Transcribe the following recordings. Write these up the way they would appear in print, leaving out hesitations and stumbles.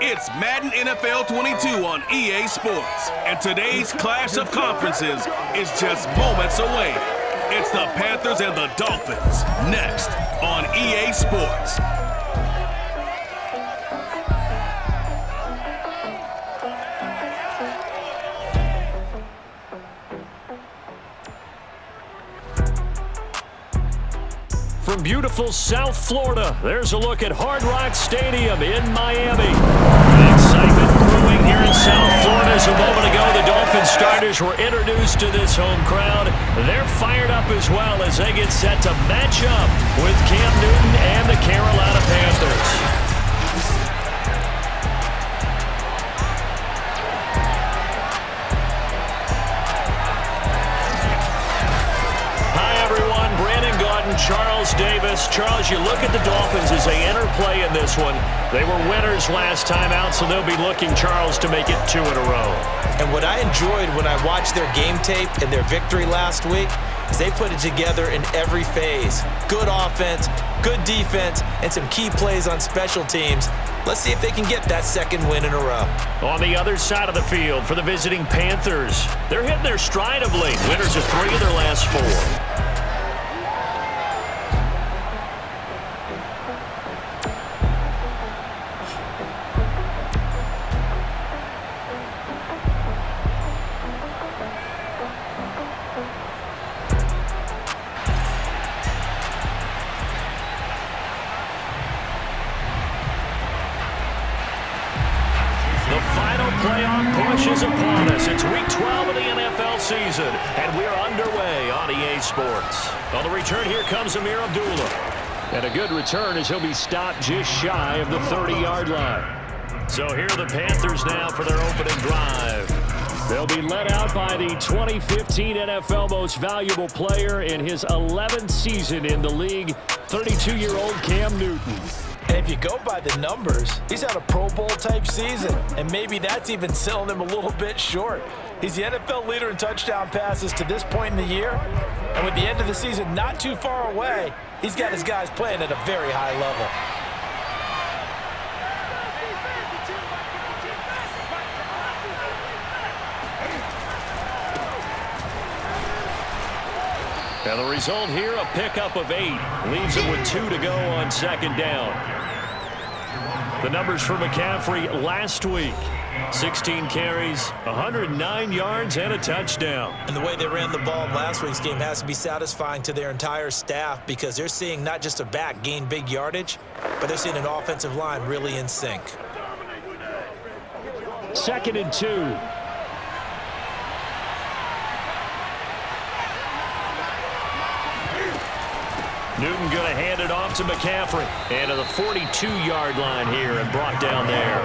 It's Madden NFL 22 on EA Sports, and today's clash of conferences is just moments away. It's the Panthers and the Dolphins, next on EA Sports. From beautiful South Florida, there's a look at Hard Rock Stadium in Miami. Excitement brewing here in South Florida. As a moment ago, the Dolphins starters were introduced to this home crowd. They're fired up as well as they get set to match up with Cam Newton and the Carolina Panthers. Charles Davis. Charles, you look at the Dolphins as they enter play in this one. They were winners last time out, so they'll be looking, Charles, to make it 2 in a row. And what I enjoyed when I watched their game tape and their victory last week is they put it together in every phase. Good offense, good defense, and some key plays on special teams. Let's see if they can get that second win in a row. On the other side of the field for the visiting Panthers, they're hitting their stride of late. Winners of 3 of their last 4. Is upon us. It's week 12 of the NFL season, and we're underway on EA Sports. On the return, here comes Amir Abdullah. And a good return as he'll be stopped just shy of the 30-yard line. So here are the Panthers now for their opening drive. They'll be led out by the 2015 NFL Most Valuable Player in his 11th season in the league, 32-year-old Cam Newton. And if you go by the numbers, he's had a Pro Bowl-type season, and maybe that's even selling him a little bit short. He's the NFL leader in touchdown passes to this point in the year, and with the end of the season not too far away, he's got his guys playing at a very high level. And the result here, a pickup of 8. Leaves it with 2 to go on second down. The numbers for McCaffrey last week. 16 carries, 109 yards, and a touchdown. And the way they ran the ball in last week's game has to be satisfying to their entire staff because they're seeing not just a back gain big yardage, but they're seeing an offensive line really in sync. 2nd and 2. Newton going to hand it off to McCaffrey. And to the 42-yard line here and brought down there.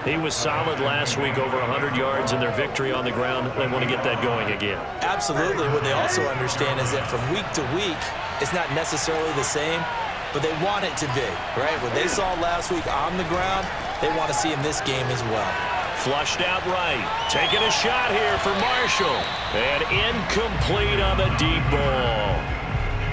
He was solid last week, over 100 yards in their victory on the ground. They want to get that going again. Absolutely. What they also understand is that from week to week, it's not necessarily the same, but they want it to be, right? What they saw last week on the ground, they want to see in this game as well. Flushed out right. Taking a shot here for Marshall. And incomplete on the deep ball.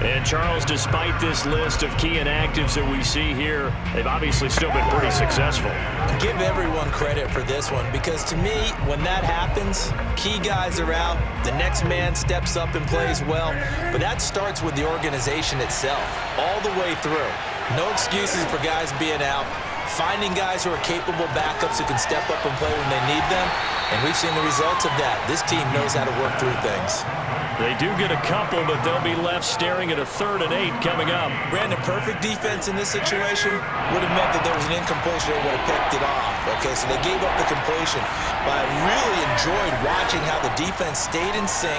And, Charles, despite this list of key inactives that we see here, they've obviously still been pretty successful. Give everyone credit for this one because, to me, when that happens, key guys are out, the next man steps up and plays well, but that starts with the organization itself, all the way through. No excuses for guys being out, finding guys who are capable backups who can step up and play when they need them, and we've seen the results of that. This team knows how to work through things. They do get a couple, but they'll be left staring at a 3rd and 8 coming up. Brandon, perfect defense in this situation would have meant that there was an incompletion that would have picked it off. Okay, so they gave up the completion. But I really enjoyed watching how the defense stayed in sync,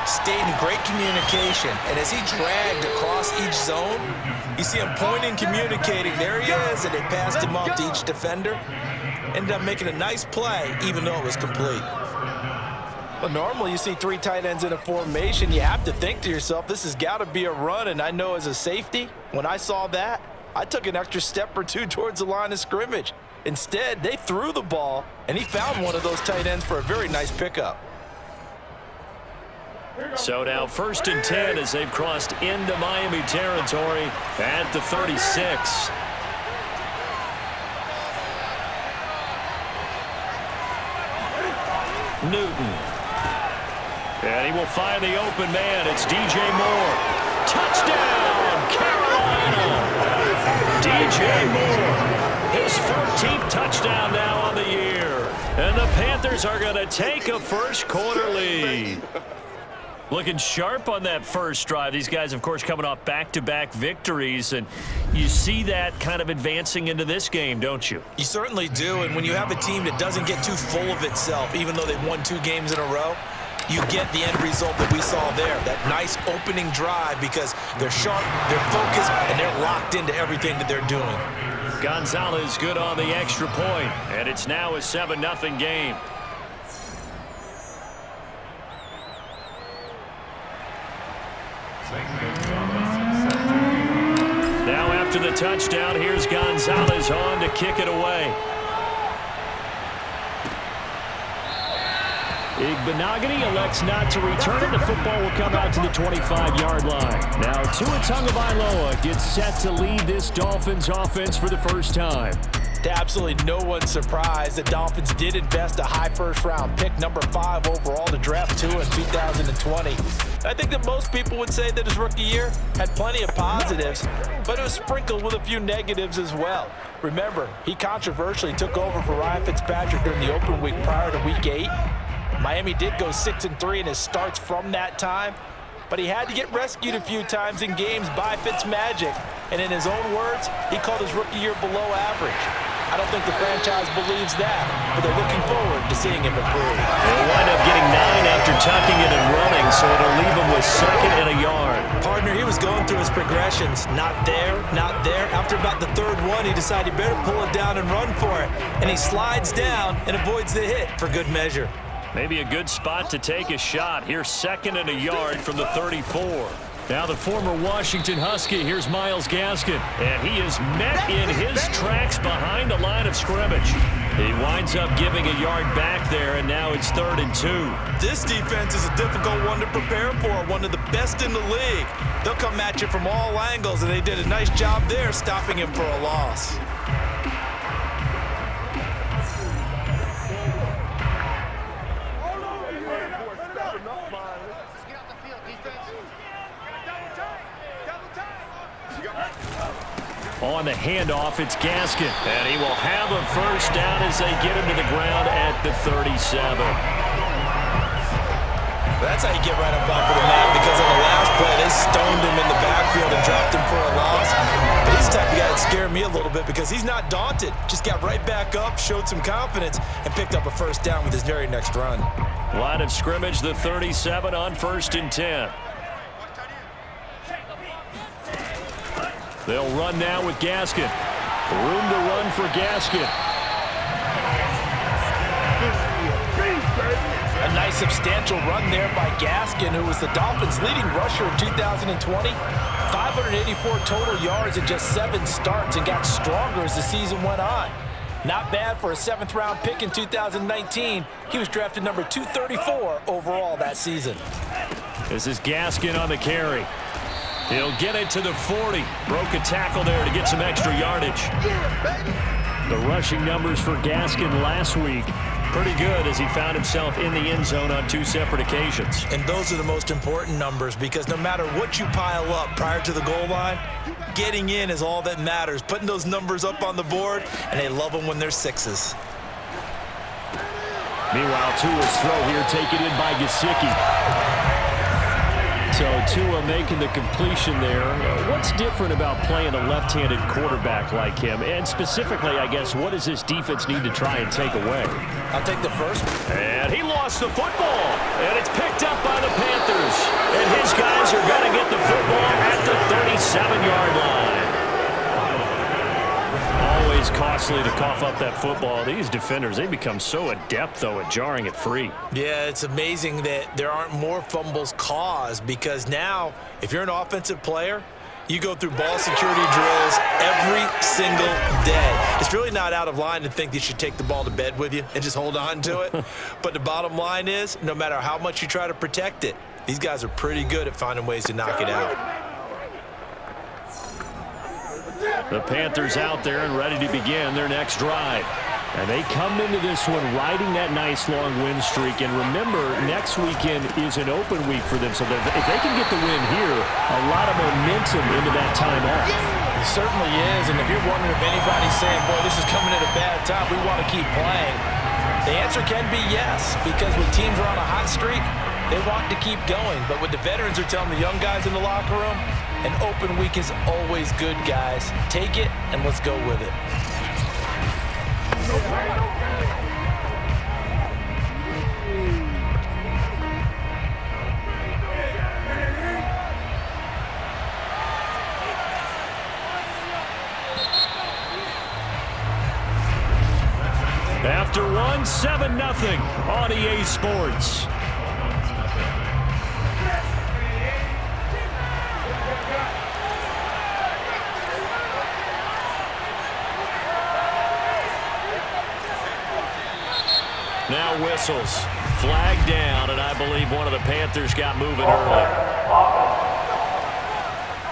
stayed in great communication. And as he dragged across each zone, you see him pointing, communicating. There he is, and they passed him off to each defender. Ended up making a nice play, even though it was complete. Well, normally you see 3 tight ends in a formation. You have to think to yourself, this has got to be a run. And I know as a safety, when I saw that, I took an extra step or 2 towards the line of scrimmage. Instead, they threw the ball, and he found one of those tight ends for a very nice pickup. So now 1st and 10 as they've crossed into Miami territory at the 36. Newton. And he will find the open man. It's DJ Moore. Touchdown, Carolina! DJ Moore, his 14th touchdown now on the year. And the Panthers are going to take a first quarter lead. Looking sharp on that first drive. These guys, of course, coming off back-to-back victories, and you see that kind of advancing into this game, don't you? You certainly do, and when you have a team that doesn't get too full of itself, even though they've won 2 games in a row, you get the end result that we saw there, that nice opening drive, because they're sharp, they're focused, and they're locked into everything that they're doing. Gonzalez good on the extra point, and it's now a 7-0 game. Now after the touchdown, here's Gonzalez on to kick it away. Igbenogany elects not to return it. The football will come out to the 25-yard line. Now Tua Tagovailoa gets set to lead this Dolphins offense for the first time. To absolutely no one's surprise, the Dolphins did invest a high first-round pick, number 5 overall, to draft Tua in 2020. I think that most people would say that his rookie year had plenty of positives, but it was sprinkled with a few negatives as well. Remember, he controversially took over for Ryan Fitzpatrick during the open week prior to Week 8. Miami did go 6-3 in his starts from that time, but he had to get rescued a few times in games by Fitzmagic, and in his own words, he called his rookie year below average. I don't think the franchise believes that, but they're looking forward to seeing him improve. They'll wind up getting 9 after tucking it and running, so it'll leave him with 2nd and a yard. Partner, he was going through his progressions. Not there, not there. After about the 3rd one, he decided he better pull it down and run for it. And he slides down and avoids the hit for good measure. Maybe a good spot to take a shot. Here's 2nd and a yard from the 34. Now the former Washington Husky, here's Myles Gaskin. And he is met in his tracks behind the line of scrimmage. He winds up giving a yard back there, and now it's 3rd and 2. This defense is a difficult one to prepare for, one of the best in the league. They'll come at you from all angles, and they did a nice job there stopping him for a loss. On the handoff, it's Gaskin. And he will have a first down as they get him to the ground at the 37. That's how you get right up off of the mat, because on the last play, they stoned him in the backfield and dropped him for a loss. But he's the type of guy that scared me a little bit because he's not daunted. Just got right back up, showed some confidence, and picked up a first down with his very next run. Line of scrimmage, the 37 on 1st and 10. They'll run now with Gaskin. Room to run for Gaskin. A nice substantial run there by Gaskin, who was the Dolphins' leading rusher in 2020. 584 total yards in just 7 starts, and got stronger as the season went on. Not bad for a 7th-round pick in 2019. He was drafted number 234 overall that season. This is Gaskin on the carry. He'll get it to the 40. Broke a tackle there to get some extra yardage. The rushing numbers for Gaskin last week, pretty good as he found himself in the end zone on 2 separate occasions. And those are the most important numbers, because no matter what you pile up prior to the goal line, getting in is all that matters. Putting those numbers up on the board, and they love them when they're 6s. Meanwhile, Tua's throw here taken in by Gesicki. So Tua making the completion there. What's different about playing a left-handed quarterback like him? And specifically, I guess, what does this defense need to try and take away? I'll take the first. And he lost the football. And it's picked up by the Panthers. And his guys are going to get the football at the 37-yard line. Always costly to cough up that football. These defenders, they become so adept, though, at jarring it free. Yeah, it's amazing that there aren't more fumbles caused, because now, if you're an offensive player, you go through ball security drills every single day. It's really not out of line to think you should take the ball to bed with you and just hold on to it. But the bottom line is, no matter how much you try to protect it, these guys are pretty good at finding ways to knock it out. The Panthers out there and ready to begin their next drive. And they come into this one riding that nice long win streak. And remember, next weekend is an open week for them. So if they can get the win here, a lot of momentum into that time off. It certainly is. And if you're wondering if anybody's saying, boy, this is coming at a bad time, we want to keep playing, the answer can be yes. Because when teams are on a hot streak, they want to keep going. But what the veterans are telling the young guys in the locker room, an open week is always good, guys. Take it and let's go with it. After one, 7-0 on EA Sports. Now whistles. Flag down, and I believe one of the Panthers got moving early.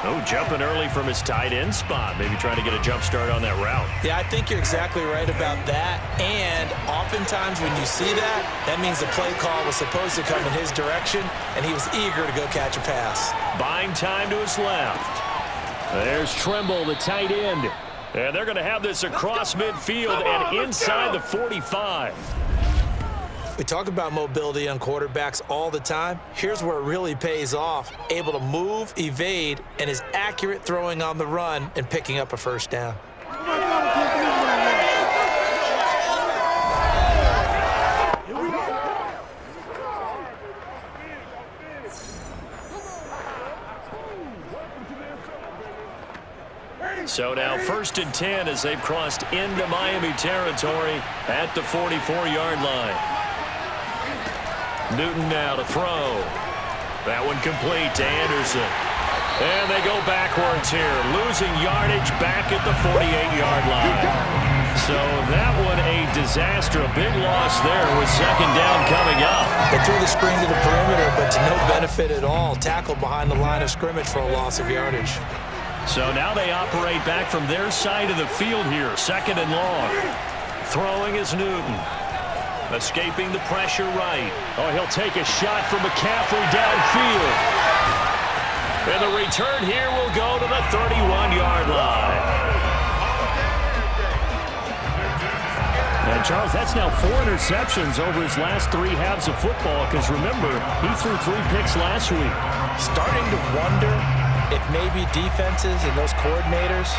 Oh, jumping early from his tight end spot. Maybe trying to get a jump start on that route. Yeah, I think you're exactly right about that. And oftentimes when you see that, that means the play call was supposed to come in his direction, and he was eager to go catch a pass. Buying time to his left. There's Trimble, the tight end. And they're going to have this across midfield and inside the 45. We talk about mobility on quarterbacks all the time. Here's where it really pays off. Able to move, evade, and is accurate throwing on the run and picking up a first down. So now 1st and 10 as they've crossed into Miami territory at the 44-yard line. Newton now to throw. That one complete to Anderson. And they go backwards here, losing yardage back at the 48-yard line. So that one a disaster, a big loss there with 2nd down coming up. They threw the screen to the perimeter, but to no benefit at all. Tackled behind the line of scrimmage for a loss of yardage. So now they operate back from their side of the field here, 2nd and long. Throwing is Newton. Escaping the pressure right. Oh, he'll take a shot from McCaffrey downfield. And the return here will go to the 31-yard line. And, Charles, that's now 4 interceptions over his last 3 halves of football because, remember, he threw 3 picks last week. Starting to wonder if maybe defenses and those coordinators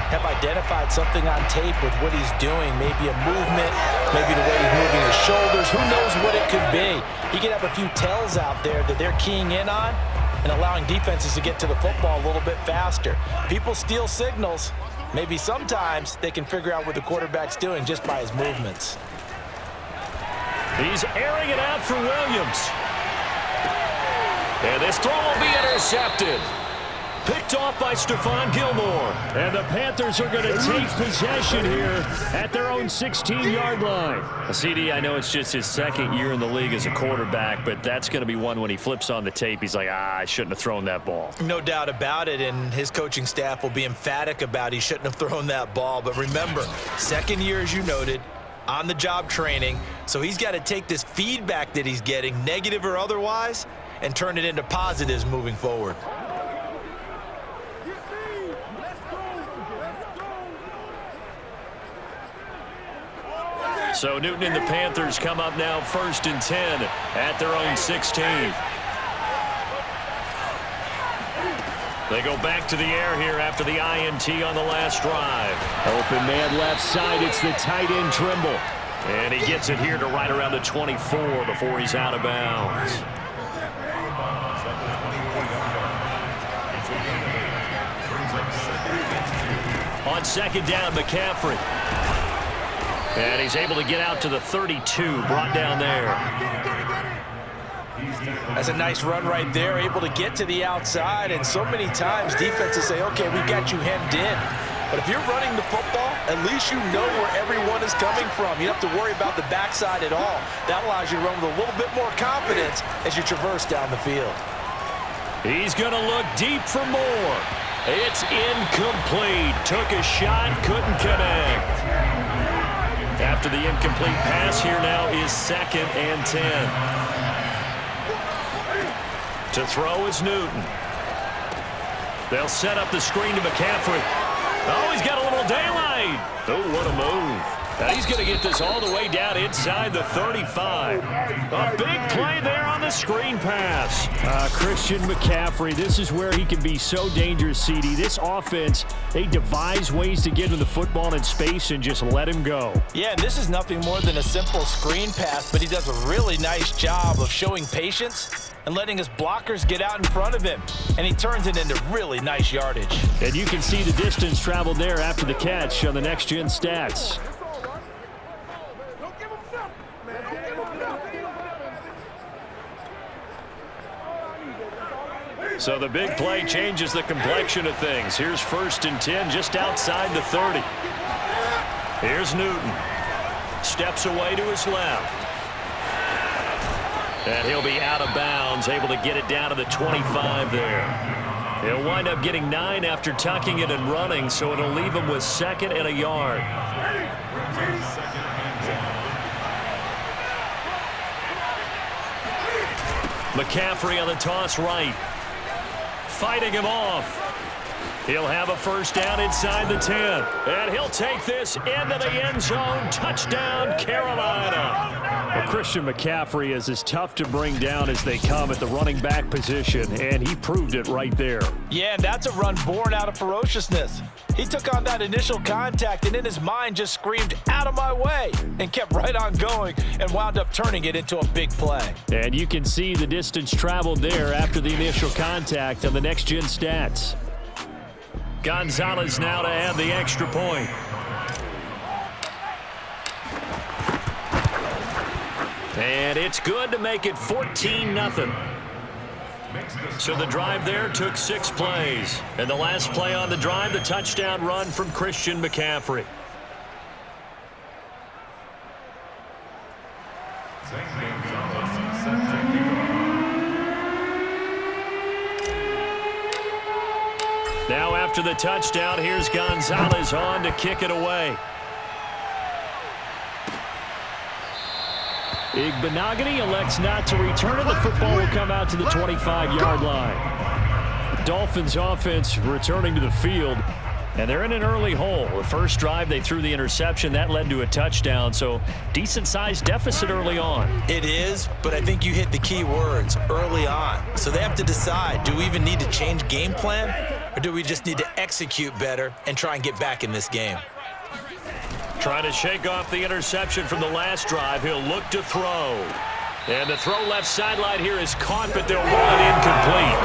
have identified something on tape with what he's doing. Maybe a movement, maybe the way he's moving his shoulders. Who knows what it could be? He could have a few tells out there that they're keying in on and allowing defenses to get to the football a little bit faster. People steal signals. Maybe sometimes they can figure out what the quarterback's doing just by his movements. He's airing it out for Williams. And this throw will be intercepted. Picked off by Stephon Gilmore. And the Panthers are going to take possession here at their own 16-yard line. CD, I know it's just his 2nd year in the league as a quarterback, but that's going to be one when he flips on the tape. He's like, I shouldn't have thrown that ball. No doubt about it, and his coaching staff will be emphatic about he shouldn't have thrown that ball. But remember, 2nd year, as you noted, on-the-job training. So he's got to take this feedback that he's getting, negative or otherwise, and turn it into positives moving forward. So Newton and the Panthers come up now 1st and 10 at their own 16. They go back to the air here after the INT on the last drive. Open man left side. It's the tight end Trimble. And he gets it here to right around the 24 before he's out of bounds. On 2nd down, McCaffrey. And he's able to get out to the 32, brought down there. That's a nice run right there, able to get to the outside. And so many times defenses say, okay, we got you hemmed in. But if you're running the football, at least you know where everyone is coming from. You don't have to worry about the backside at all. That allows you to run with a little bit more confidence as you traverse down the field. He's going to look deep for more. It's incomplete. Took a shot, couldn't connect. After the incomplete pass, here now is 2nd and 10. To throw is Newton. They'll set up the screen to McCaffrey. Oh, he's got a little daylight. Oh, what a move. Now he's going to get this all the way down inside the 35. A big play there on the screen pass. Christian McCaffrey, this is where he can be so dangerous, CD. This offense, they devise ways to get him the football in space and just let him go. Yeah, and this is nothing more than a simple screen pass, but he does a really nice job of showing patience and letting his blockers get out in front of him. And he turns it into really nice yardage. And you can see the distance traveled there after the catch on the next-gen stats. So the big play changes the complexion of things. Here's 1st and 10 just outside the 30. Here's Newton. Steps away to his left. And he'll be out of bounds, able to get it down to the 25 there. He'll wind up getting 9 after tucking it and running, so it'll leave him with 2nd and a yard. McCaffrey on the toss right. Fighting him off. He'll have a 1st down inside the 10. And he'll take this into the end zone. Touchdown, Carolina. Well, Christian McCaffrey is as tough to bring down as they come at the running back position, and he proved it right there. Yeah, and that's a run born out of ferociousness. He took on that initial contact and in his mind just screamed, "Out of my way," and kept right on going and wound up turning it into a big play. And you can see the distance traveled there after the initial contact on the next-gen stats. Gonzalez now to add the extra point. And it's good to make it 14-0. So the drive there took 6 plays. And the last play on the drive, the touchdown run from Christian McCaffrey. Now after the touchdown, here's Gonzalez on to kick it away. Igbenogany elects not to return it. The football will come out to the 25-yard line. Dolphins offense returning to the field, and they're in an early hole. The first drive, they threw the interception. That led to a touchdown, so decent-sized deficit early on. It is, but I think you hit the key words, early on. So they have to decide, do we even need to change game plan, or do we just need to execute better and try and get back in this game? Trying to shake off the interception from the last drive. He'll look to throw. And the throw left sideline here is caught, but they'll roll it incomplete.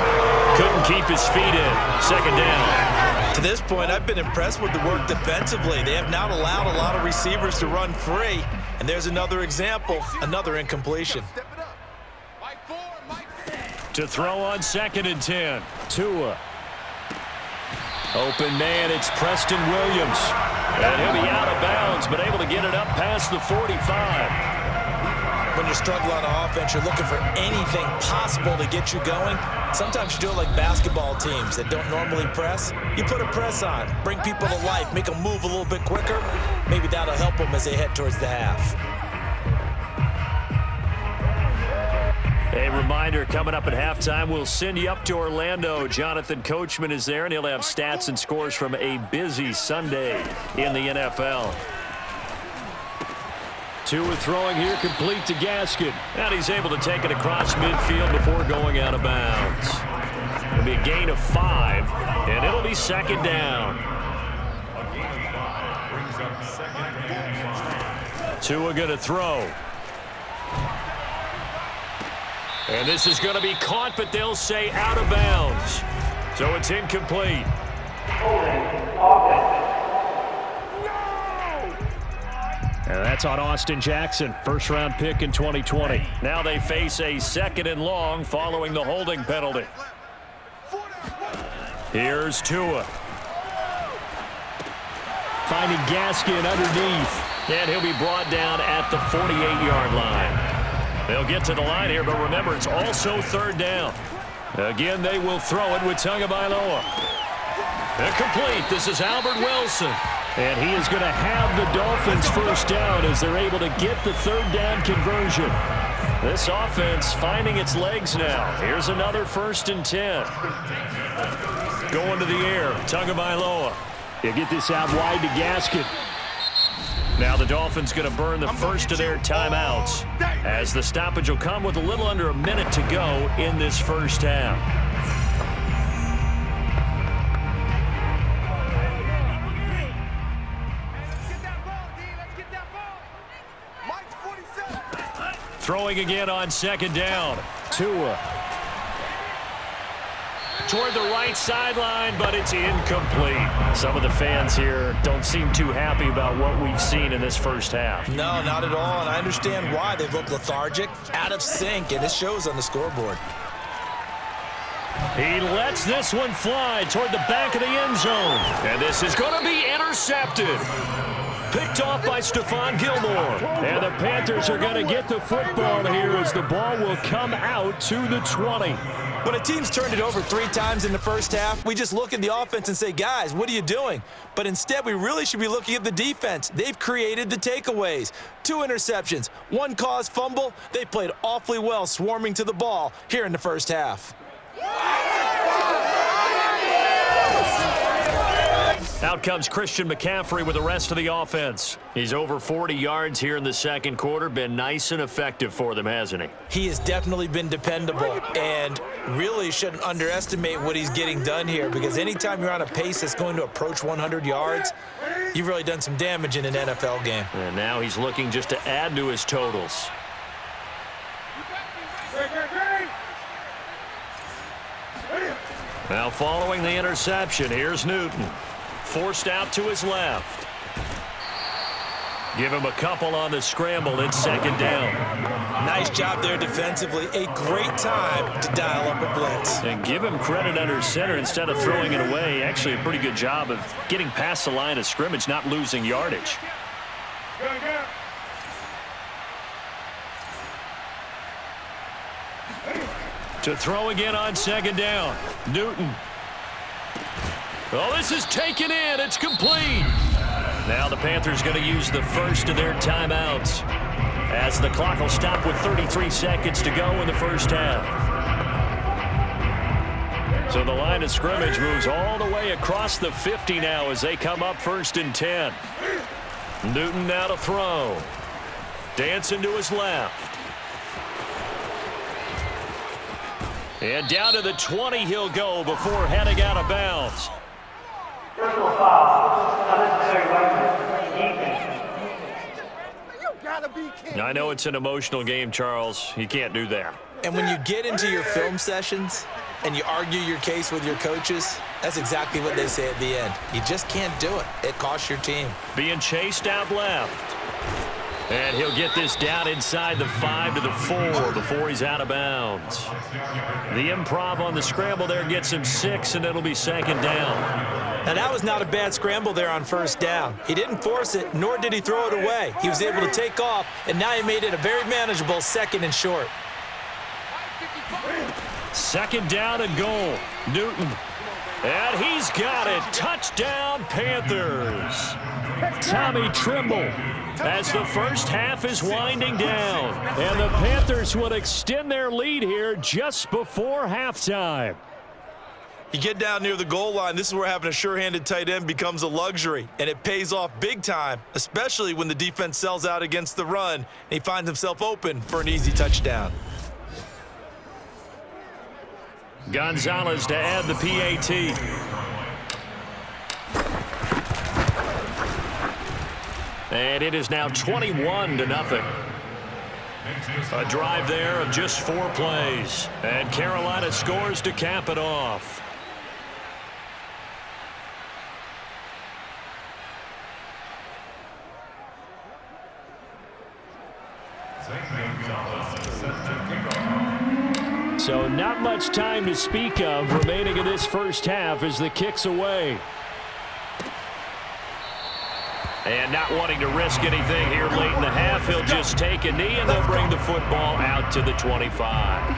Couldn't keep his feet in. 2nd down. To this point, I've been impressed with the work defensively. They have not allowed a lot of receivers to run free. And there's another example, another incompletion. To throw on 2nd and 10. Tua. Open man, it's Preston Williams. And he'll be out of bounds, but able to get it up past the 45. When you're struggling on offense, you're looking for anything possible to get you going. Sometimes you do it like basketball teams that don't normally press. You put a press on, bring people to life, make them move a little bit quicker. Maybe that'll help them as they head towards the half. A reminder, coming up at halftime, we'll send you up to Orlando. Jonathan Coachman is there, and he'll have stats and scores from a busy Sunday in the NFL. Tua throwing here, complete to Gaskin. And he's able to take it across midfield before going out of bounds. It'll be a gain of 5, and it'll be 2nd down. Tua going to throw. And this is going to be caught, but they'll say out of bounds. So it's incomplete. And that's on Austin Jackson, first-round pick in 2020. Now they face a 2nd and long following the holding penalty. Here's Tua. Finding Gaskin underneath. And he'll be brought down at the 48-yard line. They'll get to the line here, but remember, it's also 3rd down. Again, they will throw it with Tagovailoa. Complete. This is Albert Wilson. And he is going to have the Dolphins first down as they're able to get the third down conversion. This offense finding its legs now. Here's another 1st and 10. Going to the air, Tagovailoa. He'll get this out wide to Gaskin. Now the Dolphins going to burn the first of their timeouts as the stoppage will come with a little under a minute to go in this first half. Throwing again on 2nd down. Tua. Toward the right sideline, but it's incomplete. Some of the fans here don't seem too happy about what we've seen in this first half. No, not at all, and I understand why. They look lethargic, out of sync, and it shows on the scoreboard. He lets this one fly toward the back of the end zone. And this is going to be intercepted. Picked off by Stephon Gilmore. And the Panthers are going to get the football here as the ball will come out to the 20. When a team's turned it over 3 times in the first half, we just look at the offense and say, guys, what are you doing? But instead, we really should be looking at the defense. They've created the takeaways. 2 interceptions, 1 caused fumble. They played awfully well swarming to the ball here in the first half. Out comes Christian McCaffrey with the rest of the offense. He's over 40 yards here in the second quarter. Been nice and effective for them, hasn't he? He has definitely been dependable and really shouldn't underestimate what he's getting done here, because anytime you're on a pace that's going to approach 100 yards, you've really done some damage in an NFL game. And now he's looking just to add to his totals. Now following the interception, here's Newton. Forced out to his left. Give him a couple on the scramble. It's 2nd down. Nice job there defensively. A great time to dial up a blitz. And give him credit under center instead of throwing it away. Actually, a pretty good job of getting past the line of scrimmage, not losing yardage. To throw again on 2nd down. Newton. Oh, this is taken in. It's complete. Now the Panthers going to use the first of their timeouts as the clock will stop with 33 seconds to go in the first half. So the line of scrimmage moves all the way across the 50 now as they come up 1st and 10. Newton now to throw. Dancing to his left. And down to the 20 he'll go before heading out of bounds. Personal foul. Unnecessary defense. I know it's an emotional game, Charles. You can't do that. And when you get into your film sessions and you argue your case with your coaches, that's exactly what they say at the end. You just can't do it. It costs your team. Being chased out left. And he'll get this down inside the 5 to the 4 before he's out of bounds. The improv on the scramble there gets him 6, and it'll be 2nd down. Now, that was not a bad scramble there on 1st down. He didn't force it, nor did he throw it away. He was able to take off, and now he made it a very manageable 2nd and short. 2nd down and goal. Newton. And he's got it. Touchdown, Panthers. Tommy Trimble. As the first half is winding down. And the Panthers will extend their lead here just before halftime. You get down near the goal line, this is where having a sure-handed tight end becomes a luxury, and it pays off big time, especially when the defense sells out against the run, and he finds himself open for an easy touchdown. Gonzalez to add the PAT. And it is now 21-0. A drive there of just 4 plays. And Carolina scores to cap it off. So not much time to speak of remaining in this first half as the kick's away. And not wanting to risk anything here late in the half, he'll just take a knee and they'll bring the football out to the 25.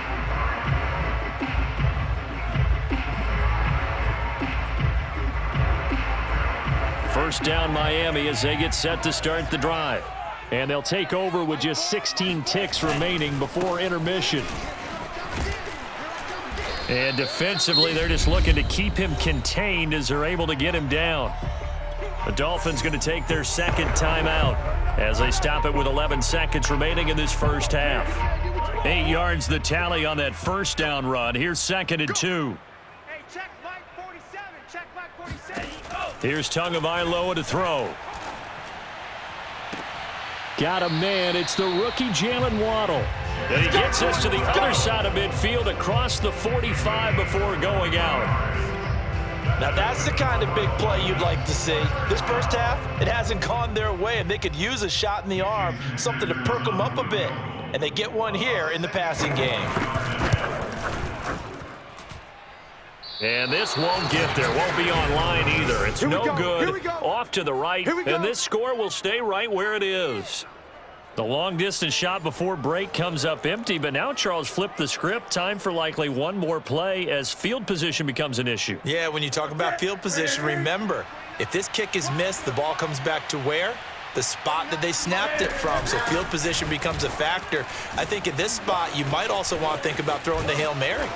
first down Miami as they get set to start the drive. And they'll take over with just 16 ticks remaining before intermission. And defensively, they're just looking to keep him contained as they're able to get him down. The Dolphins going to take their second timeout as they stop it with 11 seconds remaining in this first half. 8 yards the tally on that first down run. Here's 2nd and 2. Hey, check Mike 47. Check Mike 47. Here's Tagovailoa to throw. Got a man. It's the rookie Jalen Waddle. And he gets us to the other side of midfield across the 45 before going out. Now that's the kind of big play you'd like to see. This first half, it hasn't gone their way, and they could use a shot in the arm, something to perk them up a bit. And they get one here in the passing game. And this won't get there. Won't be online either. It's no good. Off to the right. And this score will stay right where it is. The long-distance shot before break comes up empty, but now Charles flipped the script. Time for likely one more play as field position becomes an issue. Yeah, when you talk about field position, remember, if this kick is missed, the ball comes back to where? The spot that they snapped it from. So field position becomes a factor. I think in this spot, you might also want to think about throwing the Hail Mary.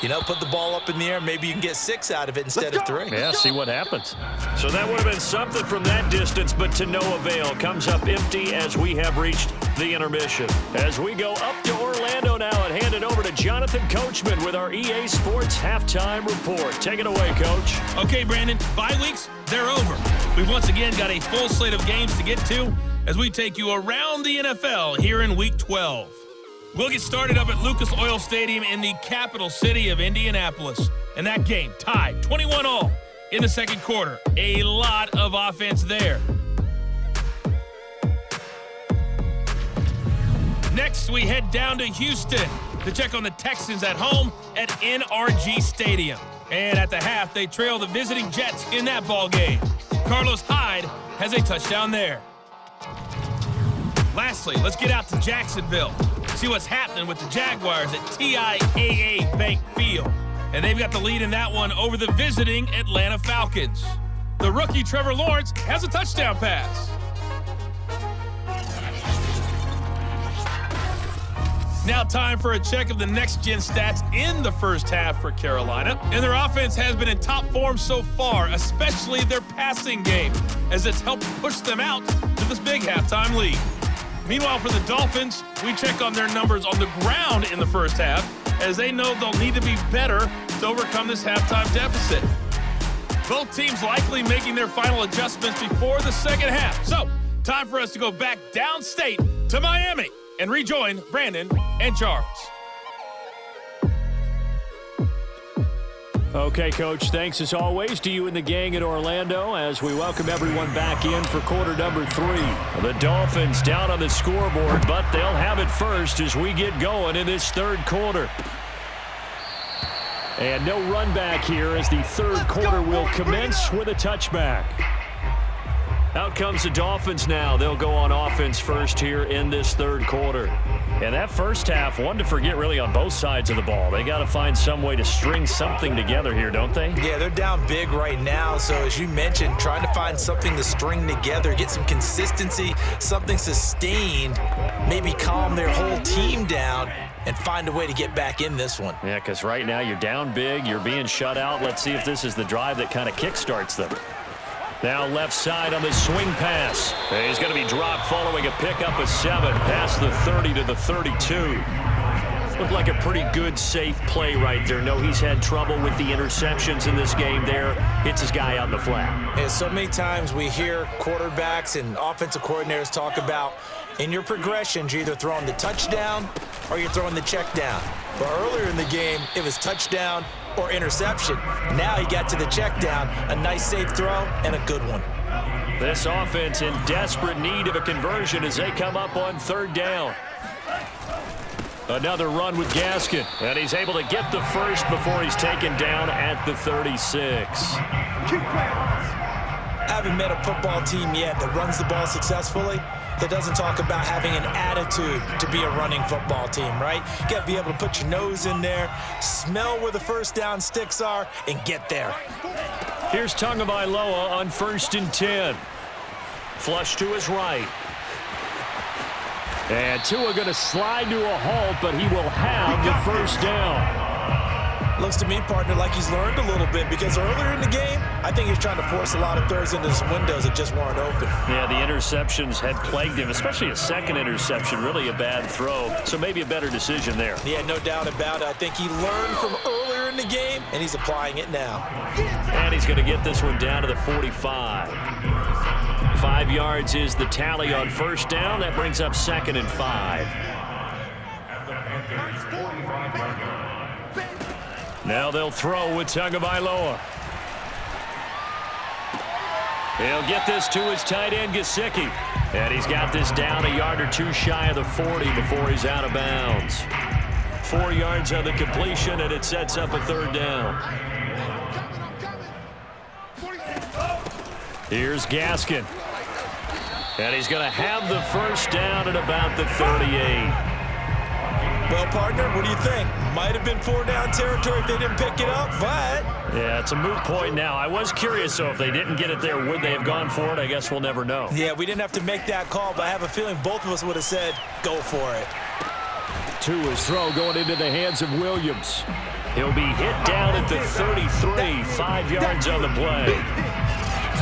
You know, put the ball up in the air, maybe you can get 6 out of it instead of 3. Yeah, see what happens. So that would have been something from that distance, but to no avail. Comes up empty as we have reached the intermission. As we go up to Orlando now and hand it over to Jonathan Coachman with our EA Sports Halftime Report. Take it away, Coach. Okay, Brandon, bye weeks, they're over. We've once again got a full slate of games to get to as we take you around the NFL here in Week 12. We'll get started up at Lucas Oil Stadium in the capital city of Indianapolis. And that game tied 21-all in the second quarter. A lot of offense there. Next, we head down to Houston to check on the Texans at home at NRG Stadium. And at the half, they trail the visiting Jets in that ball game. Carlos Hyde has a touchdown there. Lastly, let's get out to Jacksonville. See what's happening with the Jaguars at TIAA Bank Field. And they've got the lead in that one over the visiting Atlanta Falcons. The rookie Trevor Lawrence has a touchdown pass. Now time for a check of the next-gen stats in the first half for Carolina. And their offense has been in top form so far, especially their passing game, as it's helped push them out to this big halftime lead. Meanwhile, for the Dolphins, we check on their numbers on the ground in the first half, as they know they'll need to be better to overcome this halftime deficit. Both teams likely making their final adjustments before the second half. So, time for us to go back downstate to Miami and rejoin Brandon and Charles. Okay, Coach, thanks as always to you and the gang in Orlando as we welcome everyone back in for quarter number 3. The Dolphins down on the scoreboard, but they'll have it first as we get going in this third quarter. And no run back here as the third quarter will commence with a touchback. Out comes the Dolphins now. They'll go on offense first here in this third quarter. And that first half, one to forget really on both sides of the ball. They got to find some way to string something together here, don't they? Yeah, they're down big right now. So as you mentioned, trying to find something to string together, get some consistency, something sustained, maybe calm their whole team down and find a way to get back in this one. Yeah, because right now you're down big, you're being shut out. Let's see if this is the drive that kind of kickstarts them. Now left side on the swing pass. He's going to be dropped following a pickup of 7 past the 30 to the 32. Looked like a pretty good, safe play right there. No, he's had trouble with the interceptions in this game there. Hits his guy out in the flat. And so many times we hear quarterbacks and offensive coordinators talk about in your progressions, you're either throwing the touchdown or you're throwing the check down. But earlier in the game, it was touchdown or interception. Now he got to the check down, a nice safe throw and a good one. This offense in desperate need of a conversion as they come up on third down. Another run with Gaskin, and he's able to get the first before he's taken down at the 36. Haven't met a football team yet that runs the ball successfully that doesn't talk about having an attitude to be a running football team, right? You got to be able to put your nose in there, smell where the first down sticks are, and get there. Here's Tagovailoa on 1st and 10. Flush to his right. And Tua going to slide to a halt, but he will have the first down. Looks to me, partner, like he's learned a little bit because earlier in the game, I think he's trying to force a lot of throws into some windows that just weren't open. Yeah, the interceptions had plagued him, especially a second interception, really a bad throw. So maybe a better decision there. Yeah, no doubt about it. I think he learned from earlier in the game, and he's applying it now. And he's going to get this one down to the 45. 5 yards is the tally on 1st down. That brings up 2nd and 5. Now they'll throw with Tagovailoa. He'll get this to his tight end, Gesicki. And he's got this down a yard or two shy of the 40 before he's out of bounds. 4 yards on the completion, and it sets up a 3rd down. Here's Gaskin. And he's going to have the first down at about the 38. Well, partner, what do you think? Might have been 4-down territory if they didn't pick it up, but... Yeah, it's a moot point now. I was curious, though, if they didn't get it there, would they have gone for it? I guess we'll never know. Yeah, we didn't have to make that call, but I have a feeling both of us would have said, go for it. Tua's throw going into the hands of Williams. He'll be hit down at the 33, 5 yards on the play.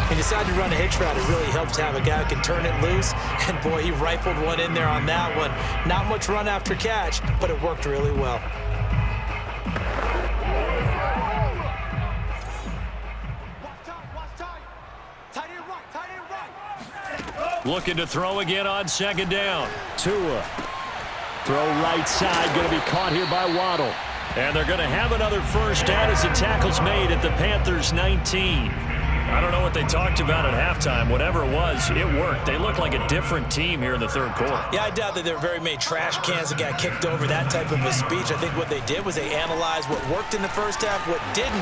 He decided to run a hitch route. It really helps to have a guy who can turn it loose. And, boy, he rifled one in there on that one. Not much run after catch, but it worked really well. Looking to throw again on 2nd down. Tua. Throw right side. Going to be caught here by Waddle. And they're going to have another first down as the tackle's made at the Panthers' 19. I don't know what they talked about at halftime. Whatever it was, it worked. They look like a different team here in the 3rd quarter. Yeah, I doubt that there were very many trash cans that got kicked over, that type of a speech. I think what they did was they analyzed what worked in the first half, what didn't,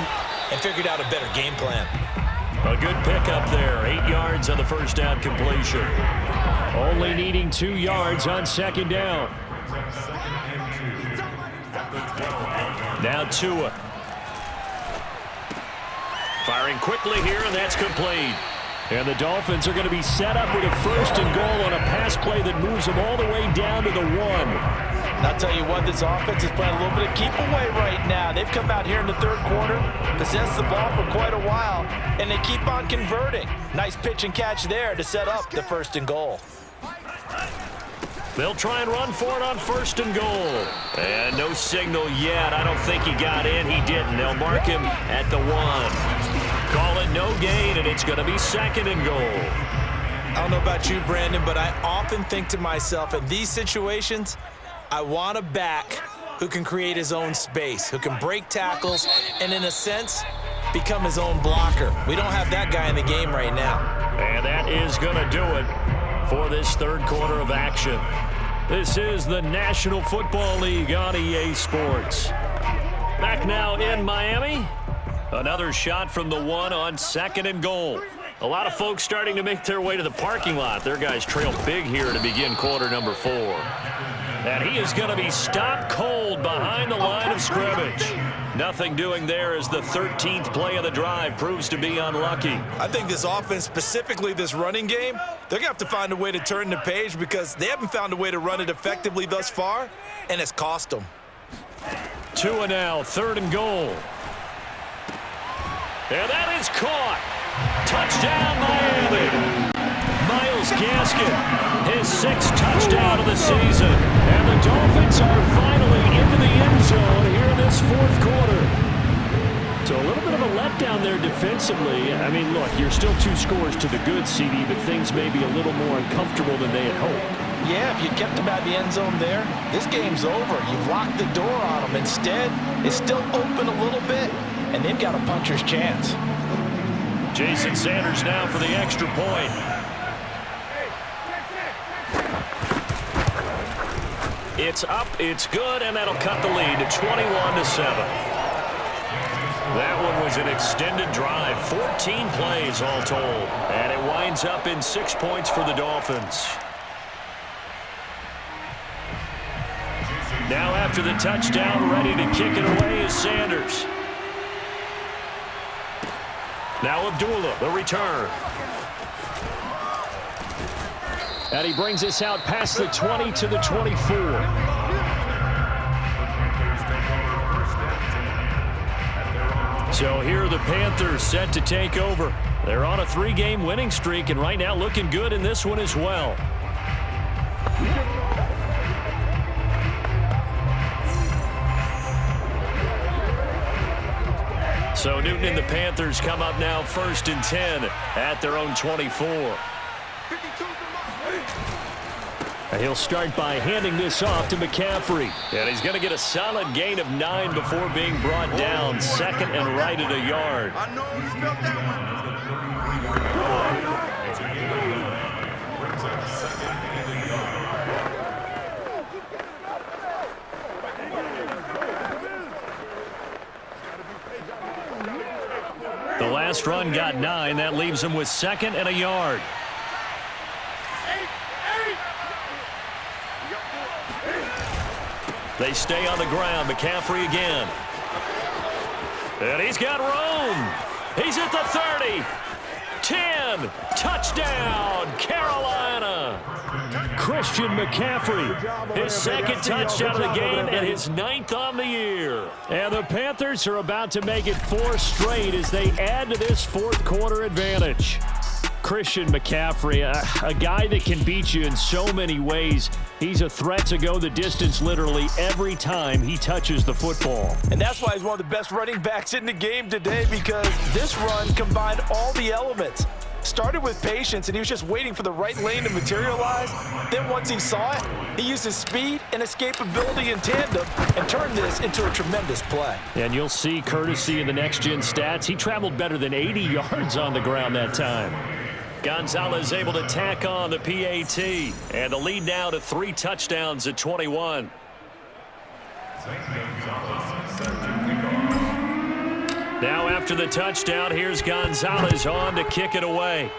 and figured out a better game plan. A good pickup there. 8 yards on the first down completion. Only needing 2 yards on 2nd down. Now Tua. Firing quickly here, and that's complete. And the Dolphins are going to be set up with a 1st and goal on a pass play that moves them all the way down to the 1. And I'll tell you what, this offense is playing a little bit of keep away right now. They've come out here in the 3rd quarter, possessed the ball for quite a while, and they keep on converting. Nice pitch and catch there to set up the 1st and goal. They'll try and run for it on 1st and goal. And no signal yet. I don't think he got in. He didn't. They'll mark him at the 1. Call it no gain, and it's going to be 2nd and goal. I don't know about you, Brandon, but I often think to myself, in these situations, I want a back who can create his own space, who can break tackles, and in a sense, become his own blocker. We don't have that guy in the game right now. And that is going to do it for this 3rd quarter of action. This is the National Football League on EA Sports. Back now in Miami. Another shot from the 1 on 2nd and goal. A lot of folks starting to make their way to the parking lot. Their guys trail big here to begin quarter number 4. And he is going to be stopped cold behind the line of scrimmage. Nothing doing there as the 13th play of the drive proves to be unlucky. I think this offense, specifically this running game, they're going to have to find a way to turn the page because they haven't found a way to run it effectively thus far, and it's cost them. Tua now, 3rd and goal. And that is caught. Touchdown, Miami. Myles Gaskin, his 6th touchdown of the season. And the Dolphins are finally into the end zone here in this 4th quarter. So a little bit of a letdown there defensively. I mean, look, you're still 2 scores to the good, CD, but things may be a little more uncomfortable than they had hoped. Yeah, if you kept them out of the end zone there, this game's over. You've locked the door on them. Instead, it's still open a little bit, and they've got a puncher's chance. Jason Sanders now for the extra point. It's up, it's good, and that'll cut the lead to 21-7. That one was an extended drive, 14 plays all told, and it winds up in 6 points for the Dolphins. Now after the touchdown, ready to kick it away is Sanders. Now Abdullah, the return. And he brings us out past the 20 to the 24. So here are the Panthers set to take over. They're on a 3-game winning streak, and right now looking good in this one as well. So Newton and the Panthers come up now 1st and 10 at their own 24. And he'll start by handing this off to McCaffrey. And he's going to get a solid gain of 9 before being brought down 2nd and right at a yard. I know you smelled that The last run got 9. That leaves him with 2nd and a yard. They stay on the ground. McCaffrey again. And he's got room. He's at the 30. 10. Touchdown, Carolina. Christian McCaffrey, his 2nd touchdown of the game and his 9th on the year. And the Panthers are about to make it 4 straight as they add to this 4th quarter advantage. Christian McCaffrey, a guy that can beat you in so many ways. He's a threat to go the distance literally every time he touches the football. And that's why he's one of the best running backs in the game today, because this run combined all the elements. Started with patience, and he was just waiting for the right lane to materialize. Then once he saw it, he used his speed and escapability in tandem and turned this into a tremendous play. And you'll see, courtesy of the next-gen stats, he traveled better than 80 yards on the ground that time. Gonzalez able to tack on the PAT, and the lead now to 3 touchdowns at 21. Now after the touchdown, here's Gonzalez on to kick it away.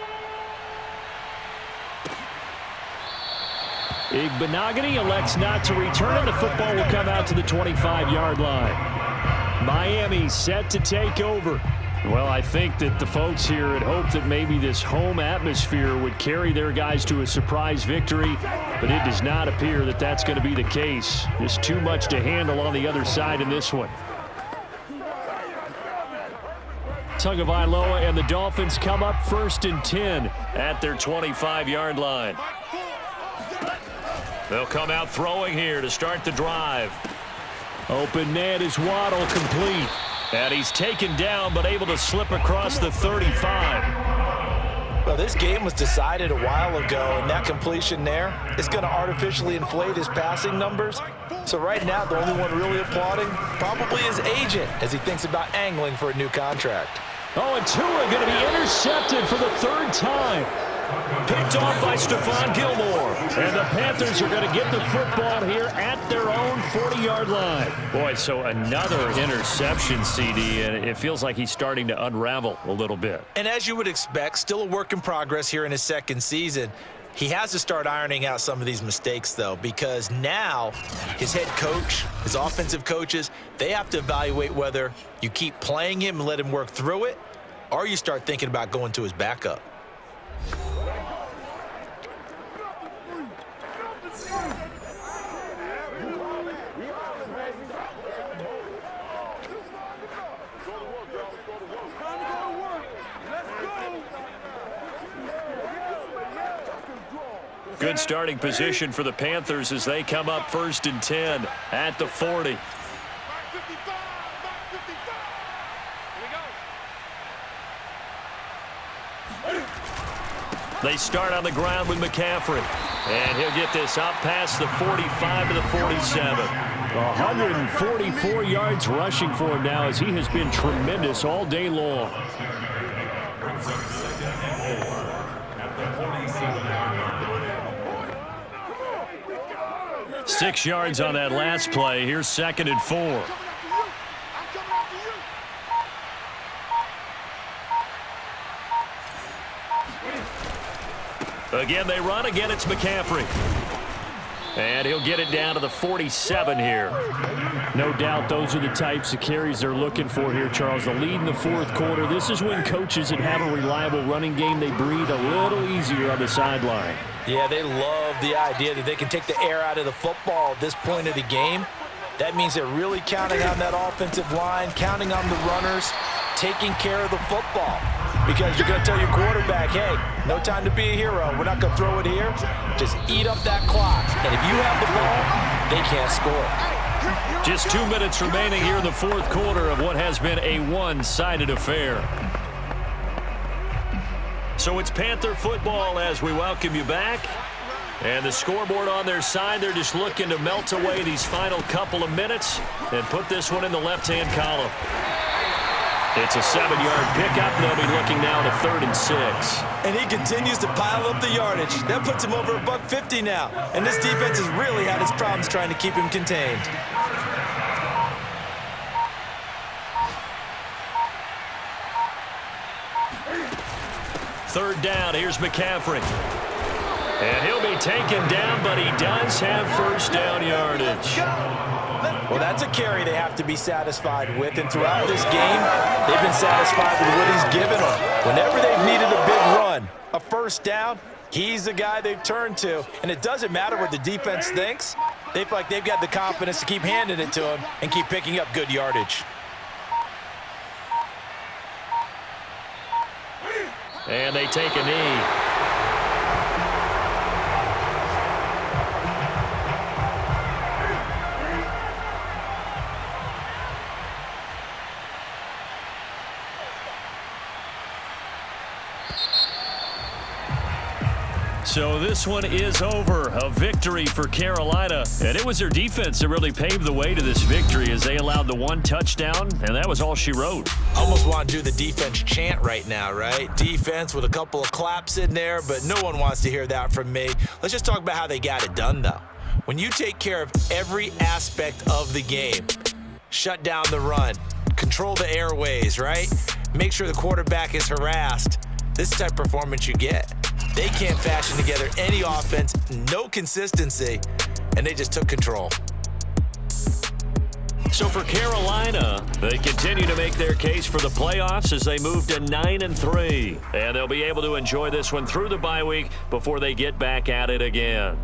Igbenogany elects not to return, and the football will come out to the 25-yard line. Miami set to take over. Well, I think that the folks here had hoped that maybe this home atmosphere would carry their guys to a surprise victory, but it does not appear that that's going to be the case. There's too much to handle on the other side in this one. Tagovailoa and the Dolphins come up 1st and 10 at their 25-yard line. They'll come out throwing here to start the drive. Open man is Waddle, complete. And he's taken down but able to slip across the 35. Well, this game was decided a while ago, and that completion there is going to artificially inflate his passing numbers. So right now, the only one really applauding probably his agent as he thinks about angling for a new contract. Oh, and Tua going to be intercepted for the 3rd time. Picked off by Stephon Gilmore. And the Panthers are going to get the football here at their own 40-yard line. Boy, so another interception, CD, and it feels like he's starting to unravel a little bit. And as you would expect, still a work in progress here in his 2nd season. He has to start ironing out some of these mistakes, though, because now his head coach, his offensive coaches, they have to evaluate whether you keep playing him and let him work through it, or you start thinking about going to his backup. Good starting position for the Panthers as they come up 1st and 10 at the 40. They start on the ground with McCaffrey. And he'll get this up past the 45 to the 47. 144 yards rushing for him now as he has been tremendous all day long. 6 yards on that last play. Here's 2nd and 4. Again, they run. Again, it's McCaffrey. And he'll get it down to the 47 here. No doubt those are the types of carries they're looking for here, Charles. The lead in the fourth quarter. This is when coaches that have a reliable running game, they breathe a little easier on the sideline. Yeah, they love the idea that they can take the air out of the football at this point of the game. That means they're really counting on that offensive line, counting on the runners, taking care of the football. Because you're going to tell your quarterback, hey, no time to be a hero. We're not going to throw it here. Just eat up that clock. And if you have the ball, they can't score. Just 2 minutes remaining here in the fourth quarter of what has been a one-sided affair. So it's Panther football as we welcome you back. And the scoreboard on their side, they're just looking to melt away these final couple of minutes and put this one in the left-hand column. It's a 7-yard pickup. They'll be looking now to 3rd and 6. And he continues to pile up the yardage. That puts him over $150 now. And this defense has really had its problems trying to keep him contained. Third down, here's McCaffrey. And he'll be taken down, but he does have first down yardage. Well, that's a carry they have to be satisfied with. And throughout this game, they've been satisfied with what he's given them. Whenever they've needed a big run, a first down, he's the guy they've turned to. And it doesn't matter what the defense thinks. They feel like they've got the confidence to keep handing it to him and keep picking up good yardage. And they take a knee. So this one is over. A victory for Carolina. And it was their defense that really paved the way to this victory as they allowed the one touchdown, and that was all she wrote. Almost want to do the defense chant right now, right? Defense with a couple of claps in there, but no one wants to hear that from me. Let's just talk about how they got it done, though. When you take care of every aspect of the game, shut down the run, control the airways, right? Make sure the quarterback is harassed. This is the type of performance you get. They can't fashion together any offense, no consistency, and they just took control. So for Carolina, they continue to make their case for the playoffs as they move to 9-3. And they'll be able to enjoy this one through the bye week before they get back at it again.